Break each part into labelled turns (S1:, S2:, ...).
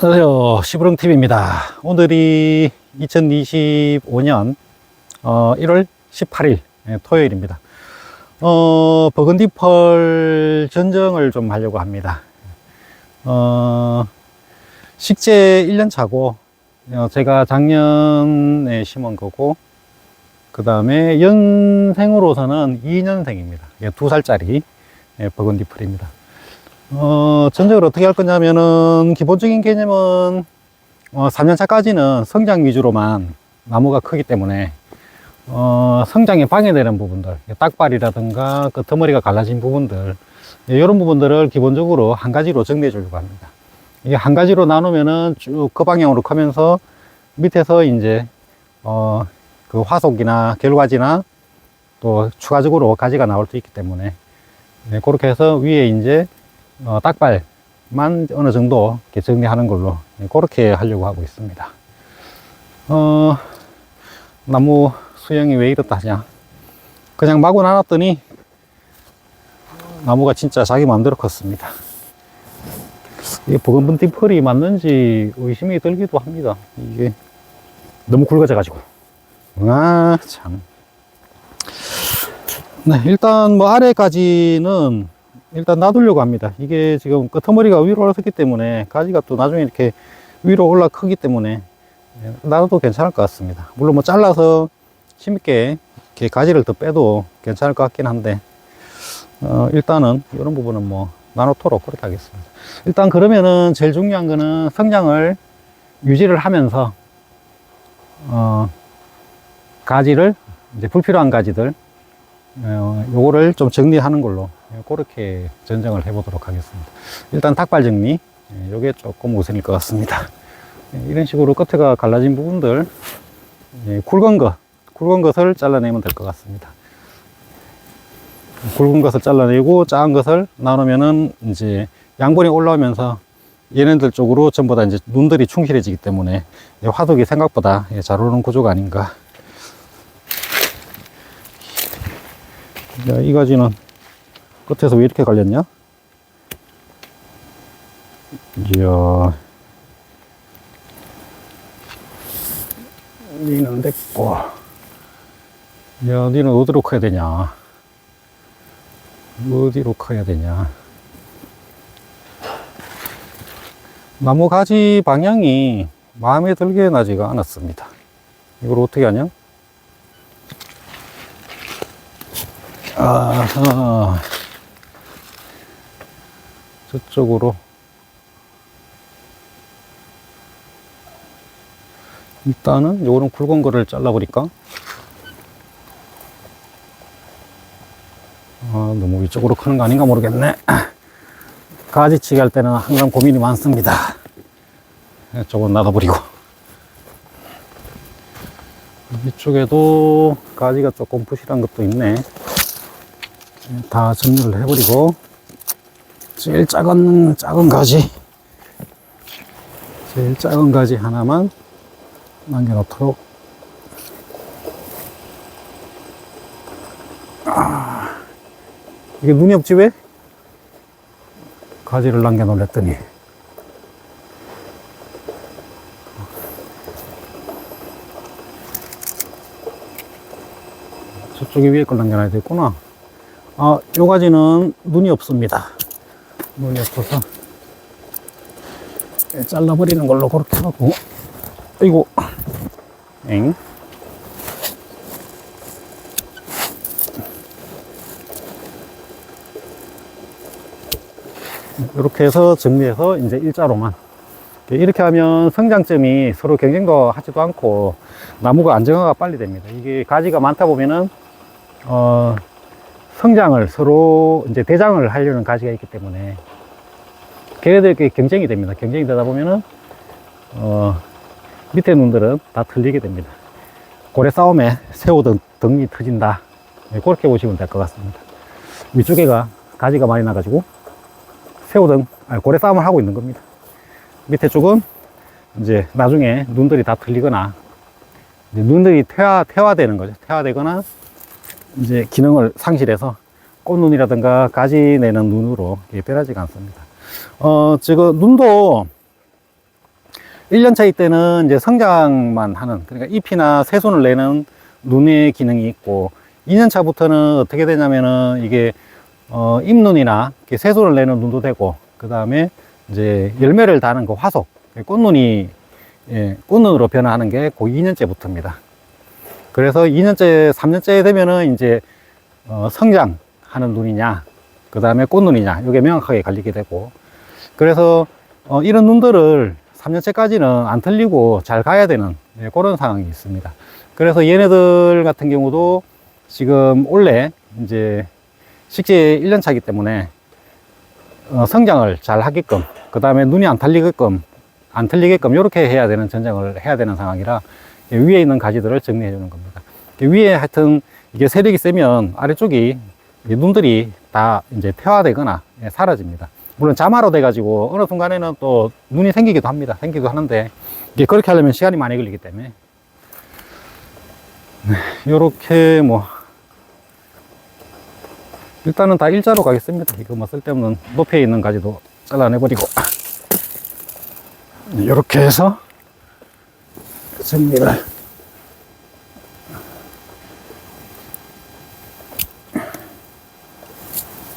S1: 안녕하세요. 시부렁TV입니다. 오늘이 2025년 1월 18일 토요일입니다. 버건디펄 전정을 좀 하려고 합니다. 식재 1년 차고 제가 작년에 심은 거고, 그 다음에 연생으로서는 2년생입니다. 2살짜리 버건디펄입니다. 전적으로 어떻게 할 거냐면은, 기본적인 개념은 3년차까지는 성장 위주로만, 나무가 크기 때문에 성장에 방해되는 부분들, 딱발이라든가 끄트머리가 갈라진 부분들, 이런 부분들을 기본적으로 한 가지로 정리해 주려고 합니다. 이게 한 가지로 나누면은 쭉 그 방향으로 커면서 밑에서 이제 그 화속이나 결과지나 또 추가적으로 가지가 나올 수 있기 때문에, 그렇게 해서 위에 이제 딱발만 어느 정도 정리하는 걸로 그렇게 하려고 하고 있습니다. 나무 수영이 왜 이렇다 하냐, 그냥 마구 나눴더니 나무가 진짜 자기 마음대로 컸습니다. 이게 버건디펄이 맞는지 의심이 들기도 합니다. 이게 너무 굵어져 가지고. 참. 네, 일단 뭐 아래까지는 일단 놔두려고 합니다. 이게 지금 끄트머리가 위로 올라섰기 때문에, 가지가 또 나중에 이렇게 위로 올라 크기 때문에 놔둬도 괜찮을 것 같습니다. 물론 뭐 잘라서 힘있게 이렇게 가지를 더 빼도 괜찮을 것 같긴 한데, 일단은 이런 부분은 뭐 나눠토록 그렇게 하겠습니다. 일단 그러면은 제일 중요한 거는 성장을 유지를 하면서 가지를, 이제 불필요한 가지들 요거를 좀 정리하는 걸로 그렇게 전정을 해 보도록 하겠습니다. 일단 탁발 정리, 요게 조금 우선일 것 같습니다. 이런 식으로 끝에가 갈라진 부분들, 굵은 것을 잘라내면 될 것 같습니다. 굵은 것을 잘라내고 작은 것을 나누면은 이제 양분이 올라오면서 얘네들 쪽으로 전부 다 이제 눈들이 충실해지기 때문에 화석이 생각보다 잘 오르는 구조가 아닌가. 이 가지는 끝에서 왜 이렇게 갈렸냐? 이야, 니는 됐고, 야, 니는 어디로 커야 되냐? 어디로 커야 되냐? 나무 가지 방향이 마음에 들게 나지가 않았습니다. 이걸 어떻게 하냐? 저쪽으로 일단은 요런 굵은 거를 잘라버릴까? 너무 위쪽으로 크는 거 아닌가 모르겠네. 가지치기 할 때는 항상 고민이 많습니다. 저건 놔둬버리고, 이쪽에도 가지가 조금 부실한 것도 있네. 다 정리를 해버리고, 제일 작은 가지 하나만 남겨놓도록. 이게 눈이 없지 왜? 가지를 남겨놓으랬더니. 저쪽에 위에 걸 남겨놔야 되겠구나. 요 가지는 눈이 없습니다. 눈이 없어서 잘라버리는 걸로 그렇게 하고. 아이고, 이렇게 해서 정리해서 이제 일자로만. 이렇게 하면 성장점이 서로 경쟁도 하지도 않고 나무가 안정화가 빨리 됩니다. 이게 가지가 많다 보면은 성장을 서로 이제 대장을 하려는 가지가 있기 때문에 걔네들끼리 경쟁이 됩니다. 경쟁이 되다 보면은 밑에 놈들은 다 틀리게 됩니다. 고래 싸움에 새우 등이 터진다, 그렇게 보시면 될 것 같습니다. 위쪽에가 가지가 많이 나가지고 고래 싸움을 하고 있는 겁니다. 밑에 쪽은 이제 나중에 눈들이 다 틀리거나, 이제 눈들이 퇴화되는 거죠. 퇴화되거나 이제 기능을 상실해서 꽃눈이라든가 가지 내는 눈으로 변하지가 않습니다. 지금 눈도 1년 차일 때는 이제 성장만 하는, 그러니까 잎이나 새순을 내는 눈의 기능이 있고, 2년 차부터는 어떻게 되냐면은 이게 잎눈이나 새순을 내는 눈도 되고, 그 다음에 이제 열매를 다는 그 화속, 꽃눈이, 예, 꽃눈으로 변화하는 게 그 2년째부터입니다. 그래서 2년째, 3년째 되면은 이제 성장하는 눈이냐, 그 다음에 꽃눈이냐, 이게 명확하게 갈리게 되고, 그래서 이런 눈들을 3년째까지는 안 틀리고 잘 가야 되는, 예, 그런 상황이 있습니다. 그래서 얘네들 같은 경우도 지금 올해 이제 식재 1년 차이기 때문에 성장을 잘 하게끔, 그 다음에 눈이 안 틀리게끔 이렇게 해야 되는 전쟁을 해야 되는 상황이라 위에 있는 가지들을 정리해 주는 겁니다. 위에 하여튼 이게 세력이 세면 아래쪽이 눈들이 다 이제 퇴화되거나, 예, 사라집니다. 물론 자마로 돼 가지고 어느 순간에는 또 눈이 생기기도 하는데, 이게 그렇게 하려면 시간이 많이 걸리기 때문에, 네, 요렇게 뭐 일단은 다 일자로 가겠습니다. 이거 뭐 쓸데없는 높이에 있는 가지도 잘라내버리고, 이렇게 해서 정리를.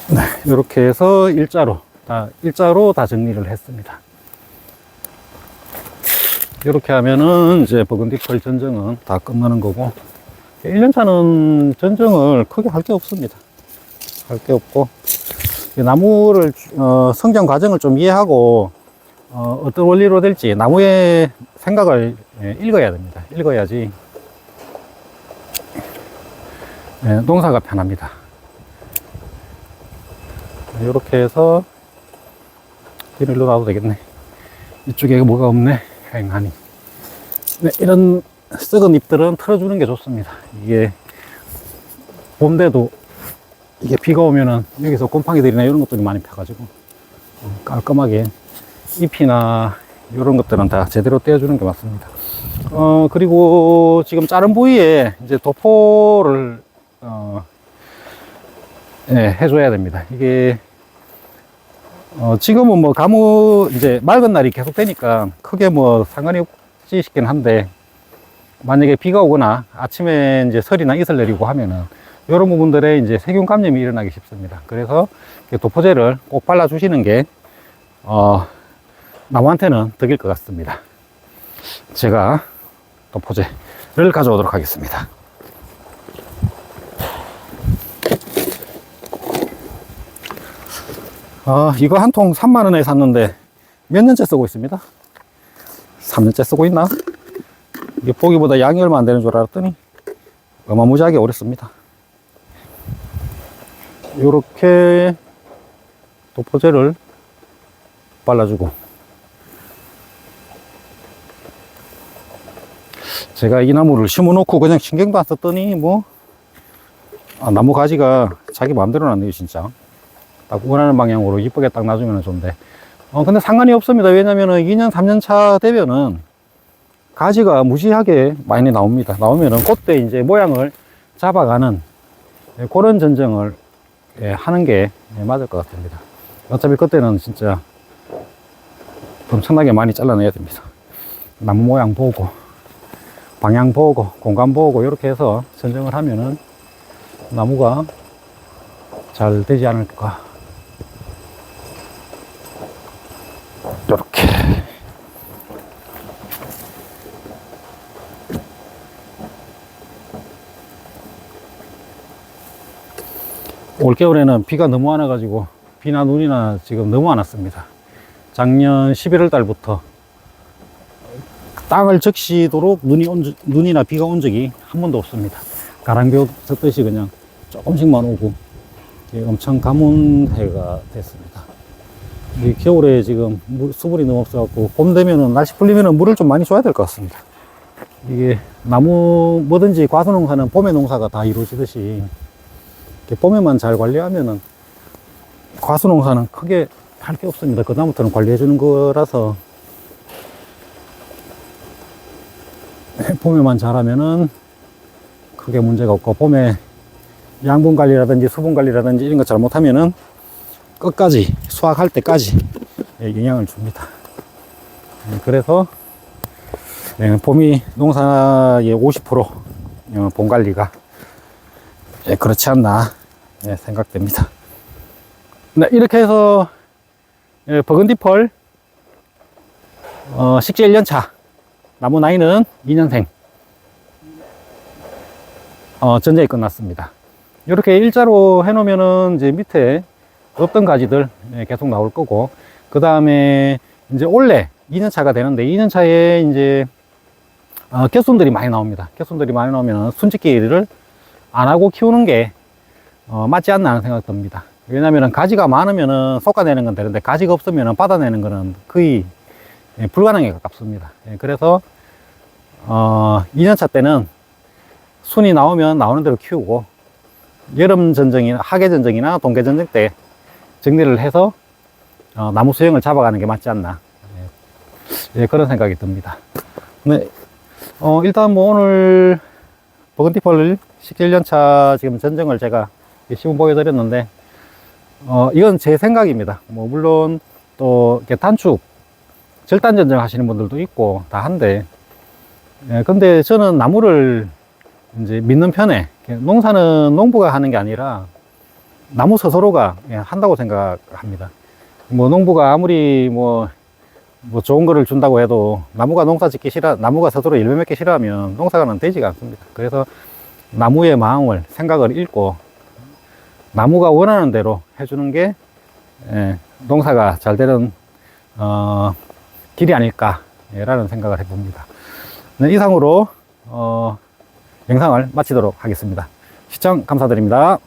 S1: 네, 이렇게 해서 일자로 다 정리를 했습니다. 이렇게 하면은 이제 버건디펄 전정은 다 끝나는 거고, 1년차는 전정을 크게 할 게 없습니다. 할 게 없고, 나무를 성장 과정을 좀 이해하고 어떤 원리로 될지 나무의 생각을, 예, 읽어야 됩니다. 읽어야지, 예, 농사가 편합니다. 이렇게 해서 비닐로 놔도 되겠네. 이쪽에 뭐가 없네, 휑하니. 네, 이런 썩은 잎들은 틀어주는 게 좋습니다. 이게 봄 돼도 이게 비가 오면은 여기서 곰팡이들이나 이런 것들이 많이 펴가지고 깔끔하게 잎이나 이런 것들은 다 제대로 떼어주는 게 맞습니다. 그리고 지금 자른 부위에 이제 도포를 예, 해줘야 됩니다. 이게 지금은 뭐 가무 이제 맑은 날이 계속 되니까 크게 뭐 상관이 없지 싶긴 한데, 만약에 비가 오거나 아침에 이제 설이나 이슬 내리고 하면은 이런 부분들에 이제 세균 감염이 일어나기 쉽습니다. 그래서 도포제를 꼭 발라주시는 게 나무한테는 덕일 것 같습니다. 제가 도포제를 가져오도록 하겠습니다. 이거 한 통 3만원에 샀는데 몇 년째 쓰고 있습니다. 3년째 쓰고 있나? 이게 보기보다 양이 얼마 안 되는 줄 알았더니 어마무지하게 오래 씁니다. 요렇게 도포제를 발라주고, 제가 이 나무를 심어 놓고 그냥 신경도 안 썼더니 나무 가지가 자기 마음대로 났네요. 진짜 딱 원하는 방향으로 이쁘게 딱 놔주면 좋은데, 근데 상관이 없습니다. 왜냐면은 2년 3년 차 되면은 가지가 무지하게 많이 나옵니다. 나오면은 그때 이제 모양을 잡아가는, 예, 그런 전정을, 예, 하는 게, 예, 맞을 것 같습니다. 어차피 그때는 진짜 엄청나게 많이 잘라내야 됩니다. 나무 모양 보고, 방향 보고, 공간 보고, 이렇게 해서 전정을 하면은 나무가 잘 되지 않을까. 이렇게. 올겨울에는 비가 너무 안 와가지고, 비나 눈이나 지금 너무 안 왔습니다. 작년 11월 달부터 땅을 적시도록 눈이나 비가 온 적이 한 번도 없습니다. 가랑벼 쳤듯이 그냥 조금씩만 오고, 엄청 가뭄해가 됐습니다. 이 겨울에 지금 수분이 너무 없어갖고, 봄 되면은 날씨 풀리면은 물을 좀 많이 줘야 될 것 같습니다. 이게 나무 뭐든지 과수농사는 봄에 농사가 다 이루어지듯이, 봄에만 잘 관리하면은 과수농사는 크게 할 게 없습니다. 그다음부터는 관리해 주는 거라서, 봄에만 잘하면은 크게 문제가 없고, 봄에 양분 관리라든지 수분 관리라든지 이런 거 잘못하면은 끝까지 수확할 때까지 영향을 줍니다. 그래서 네, 봄이 농사의 50% 봄 관리가 그렇지 않나 생각됩니다. 네, 이렇게 해서 버건디펄 식재 1년차, 나무 나이는 2년생 전쟁이 끝났습니다. 이렇게 일자로 해놓으면은 이제 밑에 없던 가지들 계속 나올 거고, 그 다음에 이제 올해 2년차가 되는데 2년차에 이제 개순들이 많이 나옵니다. 개순들이 많이 나오면 순짓기를 안 하고 키우는 게 맞지 않나 하는 생각 듭니다. 왜냐하면 가지가 많으면 솎아내는 건 되는데 가지가 없으면 받아내는 거는 거의 불가능에 가깝습니다. 그래서 2년차 때는 순이 나오면 나오는 대로 키우고, 여름 전쟁이나 하계 전쟁이나 동계 전쟁 때 정리를 해서 나무 수형을 잡아가는 게 맞지 않나 그런 생각이 듭니다. 네, 일단 뭐 오늘 버건디펄 식재 1년차 지금 전정을 제가 시범 보여드렸는데, 이건 제 생각입니다. 뭐 물론 또 이렇게 단축 절단 전정 하시는 분들도 있고 다 한데, 근데 저는 나무를 이제 믿는 편에, 농사는 농부가 하는 게 아니라 나무 스스로가 한다고 생각합니다. 뭐 농부가 아무리 뭐 좋은 거를 준다고 해도 나무가 나무가 스스로 열매 맺기 싫어하면 농사가 되지가 않습니다. 그래서 나무의 마음을, 생각을 읽고 나무가 원하는 대로 해주는 게 농사가 잘 되는 길이 아닐까라는 생각을 해봅니다. 네, 이상으로 영상을 마치도록 하겠습니다. 시청 감사드립니다.